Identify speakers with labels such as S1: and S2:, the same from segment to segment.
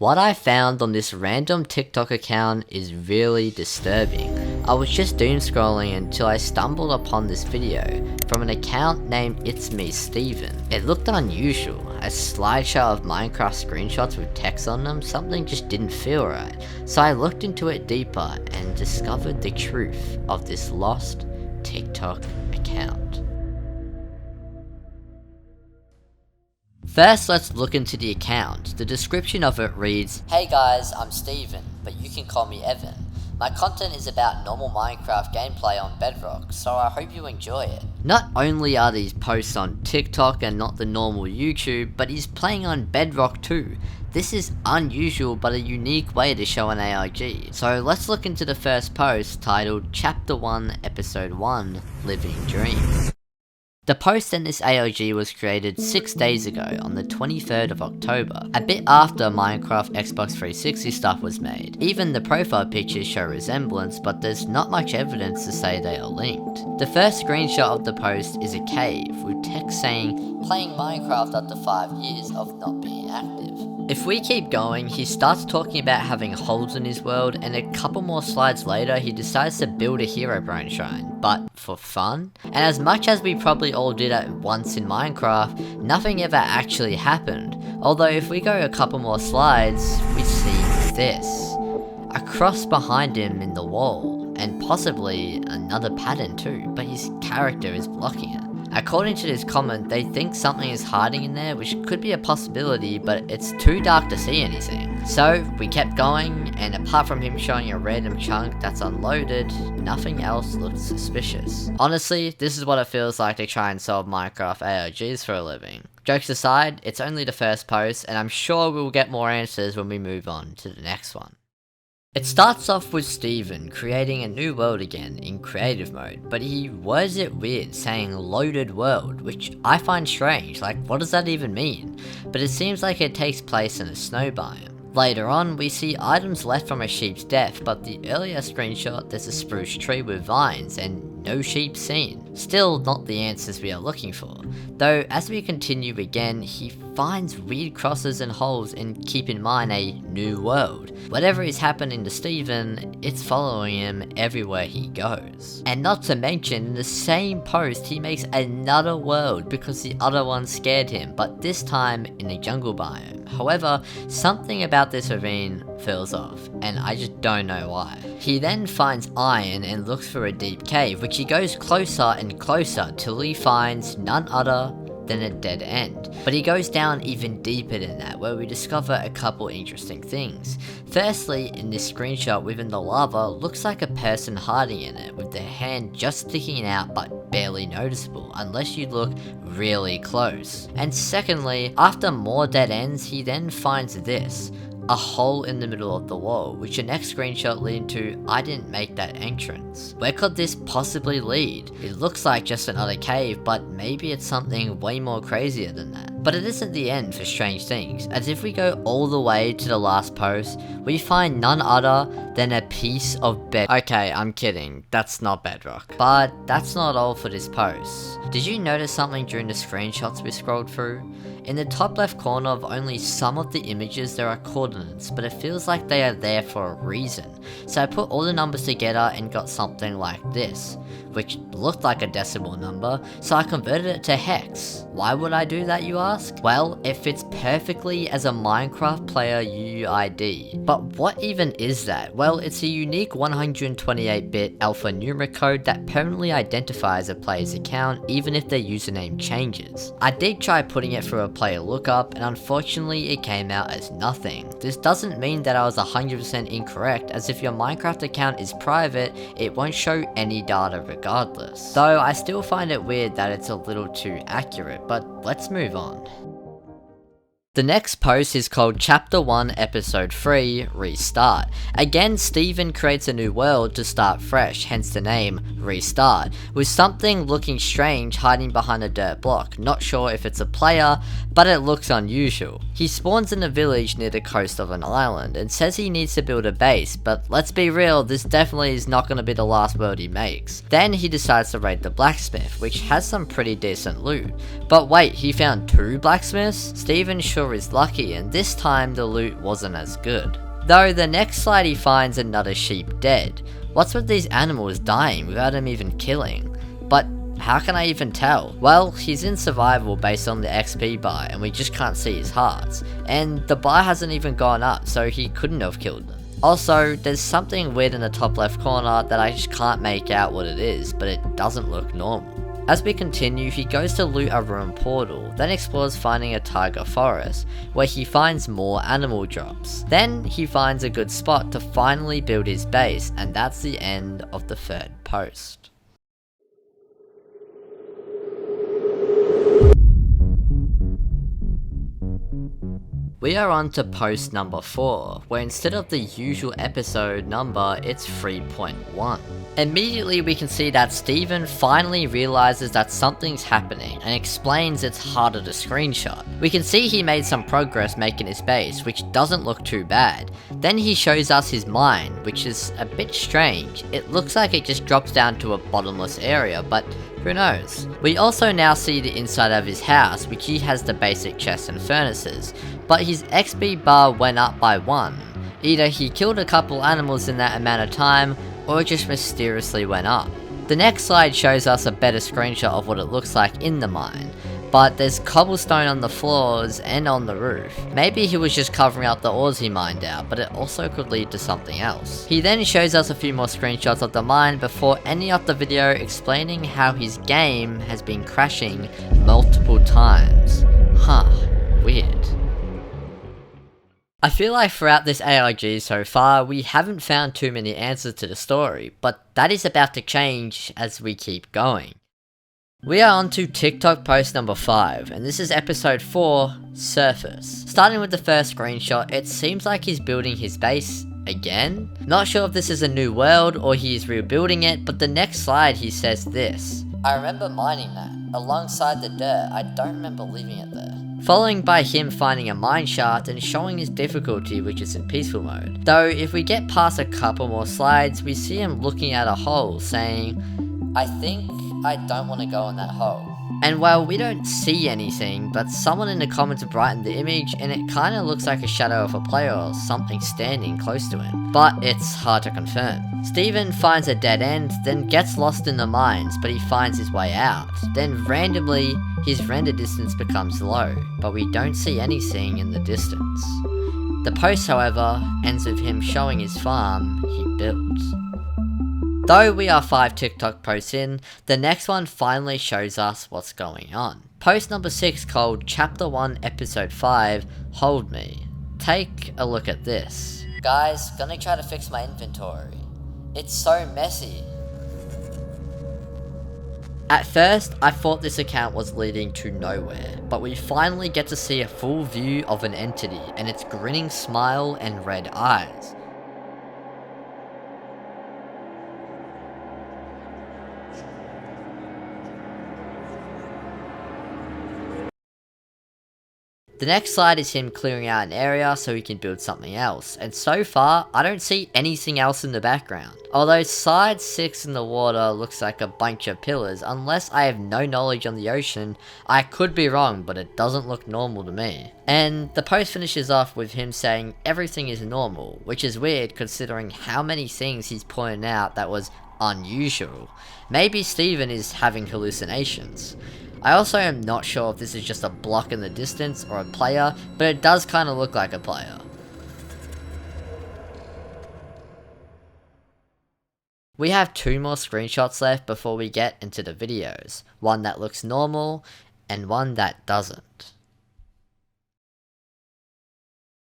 S1: What I found on this random TikTok account is really disturbing. I was just doom scrolling until I stumbled upon this video from an account named It's Me Steven. It looked unusual, a slideshow of Minecraft screenshots with text on them. Something just didn't feel right. So I looked into it deeper and discovered the truth of this lost TikTok account. First, let's look into the account. The description of it reads, "Hey guys, I'm Steven, but you can call me Evan. My content is about normal Minecraft gameplay on Bedrock, so I hope you enjoy it." Not only are these posts on TikTok and not the normal YouTube, but he's playing on Bedrock too. This is unusual but a unique way to show an ARG. So let's look into the first post titled Chapter 1 Episode 1 Living Dream. The post in this ARG was created 6 days ago on the 23rd of October, a bit after Minecraft Xbox 360 stuff was made. Even the profile pictures show resemblance, but there's not much evidence to say they are linked. The first screenshot of the post is a cave with text saying, "Playing Minecraft after 5 years of not being active." If we keep going, he starts talking about having holes in his world, and a couple more slides later he decides to build a Herobrine shrine, but for fun? And as much as we probably all did it once in Minecraft, nothing ever actually happened. Although if we go a couple more slides, we see this. A cross behind him in the wall, and possibly another pattern too, but his character is blocking it. According to this comment, they think something is hiding in there, which could be a possibility, but it's too dark to see anything. So we kept going, and apart from him showing a random chunk that's unloaded, nothing else looked suspicious. Honestly, this is what it feels like to try and solve Minecraft ARGs for a living. Jokes aside, it's only the first post, and I'm sure we'll get more answers when we move on to the next one. It starts off with Steven creating a new world again in creative mode, but he words it weird saying loaded world, which I find strange, like what does that even mean? But it seems like it takes place in a snow biome. Later on, we see items left from a sheep's death, but the earlier screenshot there's a spruce tree with vines and no sheep seen. Still not the answers we are looking for. Though as we continue again, he finds weird crosses and holes, and keep in mind a new world. Whatever is happening to Steven, it's following him everywhere he goes. And not to mention, in the same post he makes another world because the other one scared him, but this time in a jungle biome. However, something about this ravine feels off, and I just don't know why. He then finds iron and looks for a deep cave, which he goes closer and closer till he finds none other than a dead end. But he goes down even deeper than that, where we discover a couple interesting things. Firstly, in this screenshot within the lava, looks like a person hiding in it, with their hand just sticking out but barely noticeable, unless you look really close. And secondly, after more dead ends, he then finds this. A hole in the middle of the wall, which the next screenshot lead to, "I didn't make that entrance." Where could this possibly lead? It looks like just another cave, but maybe it's something way more crazier than that. But it isn't the end for strange things, as if we go all the way to the last post, we find none other than a piece of bed. Okay, I'm kidding, that's not bedrock. But that's not all for this post. Did you notice something during the screenshots we scrolled through? In the top left corner of only some of the images there are coordinates, but it feels like they are there for a reason. So I put all the numbers together and got something like this, which looked like a decimal number, so I converted it to hex. Why would I do that, you ask? Well, it fits perfectly as a Minecraft player UUID. But what even is that? Well, it's a unique 128-bit alphanumeric code that permanently identifies a player's account even if their username changes. I did try putting it through a player lookup, and unfortunately it came out as nothing. This doesn't mean that I was 100% incorrect, as if your Minecraft account is private, it won't show any data regardless. Though I still find it weird that it's a little too accurate, but let's move on. The next post is called Chapter 1 Episode 3 Restart. Again, Steven creates a new world to start fresh, hence the name Restart, with something looking strange hiding behind a dirt block. Not sure if it's a player, but it looks unusual. He spawns in a village near the coast of an island and says he needs to build a base, but let's be real, this definitely is not going to be the last world he makes. Then he decides to raid the blacksmith, which has some pretty decent loot. But wait, he found 2 blacksmiths? Steven should sure is lucky, and this time the loot wasn't as good. Though the next slide he finds another sheep dead. What's with these animals dying without him even killing? But how can I even tell? Well, he's in survival based on the XP bar and we just can't see his hearts. And the bar hasn't even gone up, so he couldn't have killed them. Also, there's something weird in the top left corner that I just can't make out what it is, but it doesn't look normal. As we continue, he goes to loot a ruined portal, then explores finding a taiga forest, where he finds more animal drops. Then he finds a good spot to finally build his base, and that's the end of the third post. We are on to post number 4, where instead of the usual episode number, it's 3.1. Immediately we can see that Steven finally realizes that something's happening and explains it's harder to screenshot. We can see he made some progress making his base, which doesn't look too bad. Then he shows us his mine, which is a bit strange. It looks like it just drops down to a bottomless area, but who knows? We also now see the inside of his house, which he has the basic chests and furnaces, but his XP bar went up by 1. Either he killed a couple animals in that amount of time, or it just mysteriously went up. The next slide shows us a better screenshot of what it looks like in the mine, but there's cobblestone on the floors and on the roof. Maybe he was just covering up the ores he mined out, but it also could lead to something else. He then shows us a few more screenshots of the mine before ending up the video explaining how his game has been crashing multiple times. Huh, weird. I feel like throughout this ARG so far, we haven't found too many answers to the story, but that is about to change as we keep going. We are on to TikTok post number 5, and this is episode 4, Surface. Starting with the first screenshot, it seems like he's building his base again. Not sure if this is a new world or he is rebuilding it, but the next slide he says this. I remember mining that, alongside the dirt. I don't remember leaving it there. Following by him finding a mine shaft and showing his difficulty, which is in peaceful mode. Though if we get past a couple more slides, we see him looking at a hole saying, I think I don't want to go in that hole. And well, we don't see anything, but someone in the comments brightened the image and it kinda looks like a shadow of a player or something standing close to him. But it's hard to confirm. Steven finds a dead end, then gets lost in the mines, but he finds his way out. Then randomly, his render distance becomes low, but we don't see anything in the distance. The post, however, ends with him showing his farm he built. Though we are 5 TikTok posts in, the next one finally shows us what's going on. Post number 6 called Chapter 1 Episode 5, Hold Me. Take a look at this. Guys, gonna try to fix my inventory. It's so messy. At first, I thought this account was leading to nowhere, but we finally get to see a full view of an entity and its grinning smile and red eyes. The next slide is him clearing out an area so he can build something else, and so far, I don't see anything else in the background. Although slide 6 in the water looks like a bunch of pillars, unless I have no knowledge on the ocean, I could be wrong, but it doesn't look normal to me. And the post finishes off with him saying everything is normal, which is weird considering how many things he's pointed out that was unusual. Maybe Steven is having hallucinations. I also am not sure if this is just a block in the distance or a player, but it does kind of look like a player. We have 2 more screenshots left before we get into the videos. One that looks normal, and one that doesn't.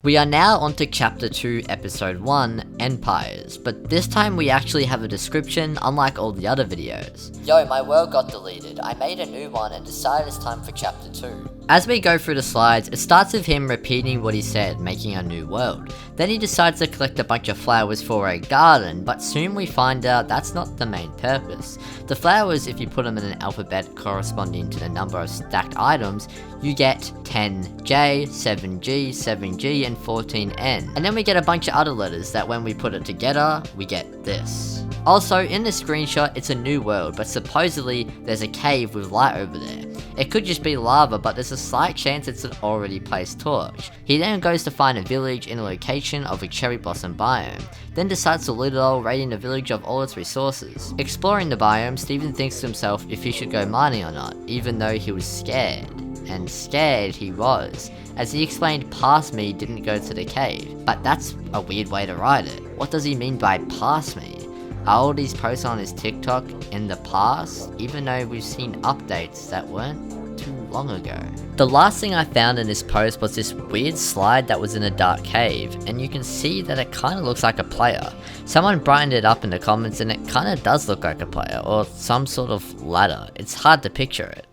S1: We are now on to Chapter 2, Episode 1, Empires, but this time we actually have a description unlike all the other videos. Yo, my world got deleted. I made a new one and decided it's time for Chapter 2. As we go through the slides, it starts with him repeating what he said, making a new world. Then he decides to collect a bunch of flowers for a garden, but soon we find out that's not the main purpose. The flowers, if you put them in an alphabet corresponding to the number of stacked items, you get 10J, 7G, 7G, and 14N. And then we get a bunch of other letters that when we put it together, we get this. Also, in the screenshot, it's a new world, but supposedly there's a cave with light over there. It could just be lava, but there's a slight chance it's an already placed torch. He then goes to find a village in a location of a cherry blossom biome, then decides to loot it all, raiding the village of all its resources. Exploring the biome, Steven thinks to himself if he should go mining or not, even though he was scared. And scared he was, as he explained past me didn't go to the cave, but that's a weird way to write it. What does he mean by past me? Are all these posts on his TikTok in the past, even though we've seen updates that weren't too long ago? The last thing I found in this post was this weird slide that was in a dark cave, and you can see that it kinda looks like a player. Someone brightened it up in the comments and it kinda does look like a player, or some sort of ladder. It's hard to picture it.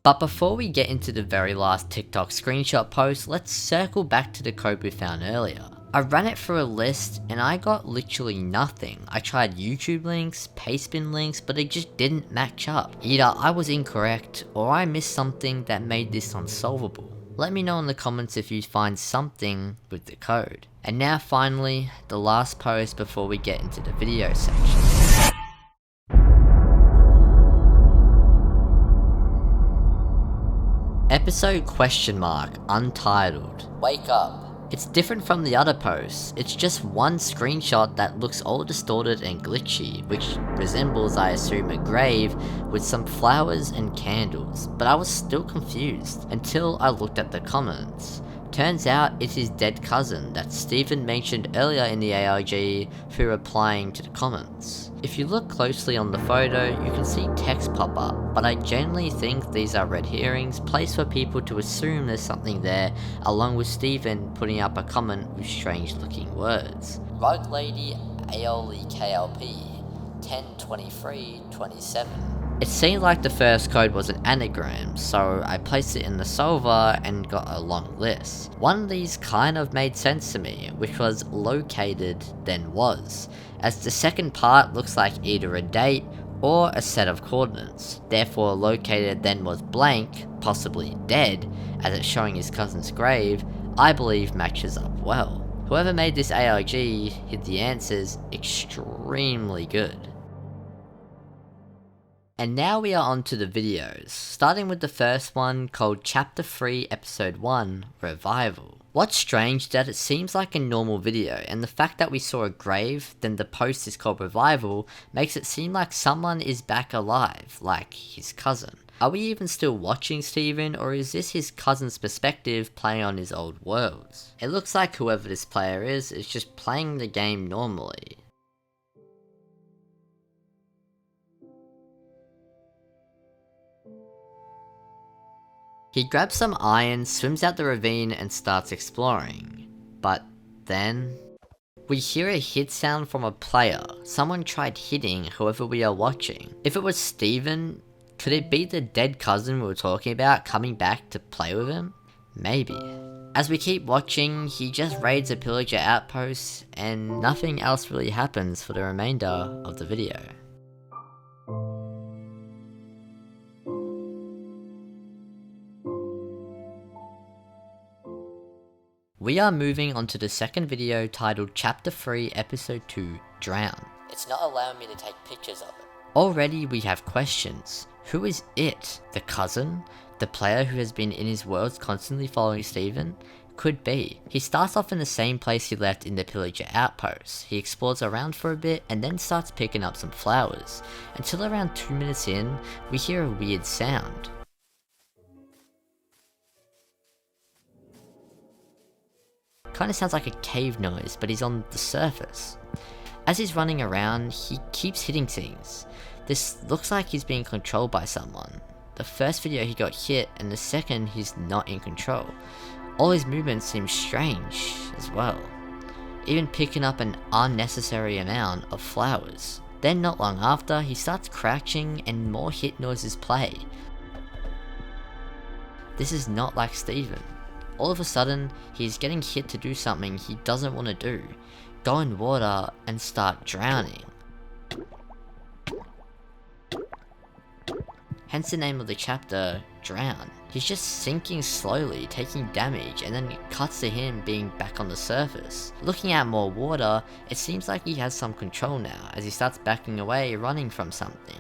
S1: But before we get into the very last TikTok screenshot post, let's circle back to the code we found earlier. I ran it through a list and I got literally nothing. I tried YouTube links, pastebin links, but they just didn't match up. Either I was incorrect or I missed something that made this unsolvable. Let me know in the comments if you find something with the code. And now finally, the last post before we get into the video section. Episode ? Untitled. Wake up. It's different from the other posts. It's just one screenshot that looks all distorted and glitchy, which resembles, I assume, a grave with some flowers and candles, but I was still confused until I looked at the comments. Turns out it's his dead cousin that Steven mentioned earlier in the ARG through replying to the comments. If you look closely on the photo, you can see text pop up, but I generally think these are red herrings placed for people to assume there's something there, along with Steven putting up a comment with strange looking words. Rug Lady Aeoli KLP 102327. It seemed like the first code was an anagram, so I placed it in the solver and got a long list. One of these kind of made sense to me, which was located then was, as the second part looks like either a date or a set of coordinates. Therefore located then was blank, possibly dead, as it's showing his cousin's grave, I believe matches up well. Whoever made this ARG hid the answers extremely good. And now we are on to the videos, starting with the first one called Chapter 3 Episode 1 Revival. What's strange that it seems like a normal video, and the fact that we saw a grave, then the post is called Revival, makes it seem like someone is back alive, like his cousin. Are we even still watching Steven, or is this his cousin's perspective playing on his old worlds? It looks like whoever this player is just playing the game normally. He grabs some iron, swims out the ravine and starts exploring. But then we hear a hit sound from a player. Someone tried hitting whoever we are watching. If it was Steven, could it be the dead cousin we were talking about coming back to play with him? Maybe. As we keep watching, he just raids a pillager outpost and nothing else really happens for the remainder of the video. We are moving on to the second video titled Chapter 3 Episode 2 Drown. It's not allowing me to take pictures of it. Already we have questions. Who is it? The cousin? The player who has been in his worlds constantly following Steven? Could be. He starts off in the same place he left in the pillager outpost. He explores around for a bit and then starts picking up some flowers. Until around 2 minutes in, we hear a weird sound. Kinda sounds like a cave noise, but he's on the surface. As he's running around, he keeps hitting things. This looks like he's being controlled by someone. The first video he got hit, and the second he's not in control. All his movements seem strange as well. Even picking up an unnecessary amount of flowers. Then not long after, he starts crouching and more hit noises play. This is not like Steven. All of a sudden, he's getting hit to do something he doesn't want to do. Go in water and start drowning. Hence the name of the chapter, drown. He's just sinking slowly, taking damage, and then it cuts to him being back on the surface. Looking at more water, it seems like he has some control now, as he starts backing away, running from something.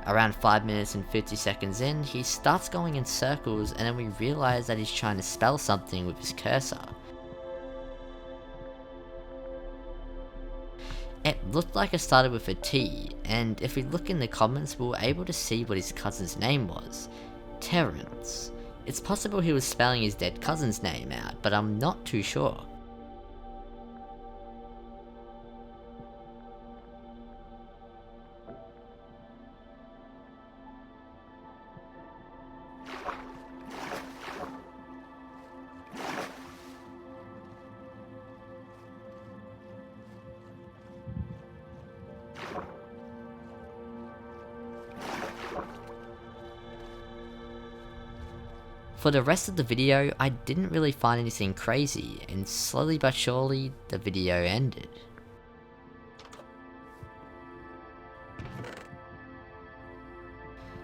S1: Around 5 minutes and 50 seconds in, he starts going in circles, and then we realize that he's trying to spell something with his cursor. It looked like it started with a T, and if we look in the comments, we were able to see what his cousin's name was. Terrence. It's possible he was spelling his dead cousin's name out, but I'm not too sure. For the rest of the video, I didn't really find anything crazy, and slowly but surely, the video ended.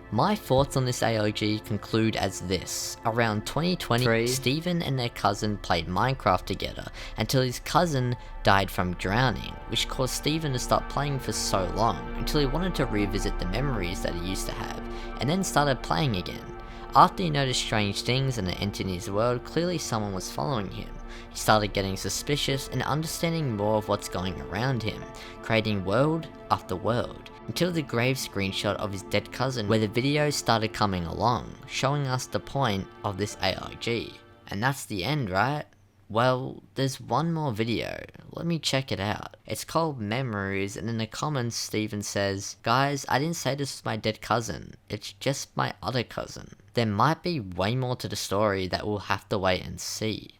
S1: My thoughts on this ARG conclude as this. Around 2020, Steven and their cousin played Minecraft together until his cousin died from drowning, which caused Steven to stop playing for so long, until he wanted to revisit the memories that he used to have, and then started playing again. After he noticed strange things and it entered his world, clearly someone was following him. He started getting suspicious and understanding more of what's going around him, creating world after world, until the grave screenshot of his dead cousin, where the videos started coming along, showing us the point of this ARG. And that's the end, right? Well, there's one more video. Let me check it out. It's called Memories, and in the comments Steven says, "Guys, I didn't say this was my dead cousin, it's just my other cousin." There might be way more to the story that we'll have to wait and see.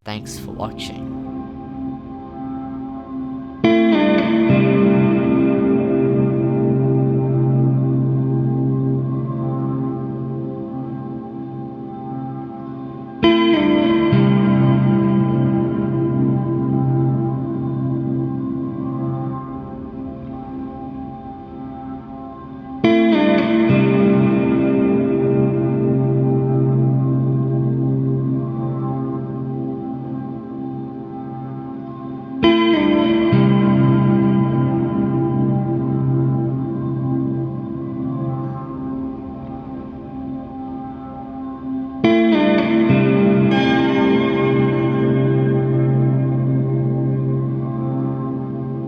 S1: Thanks for watching.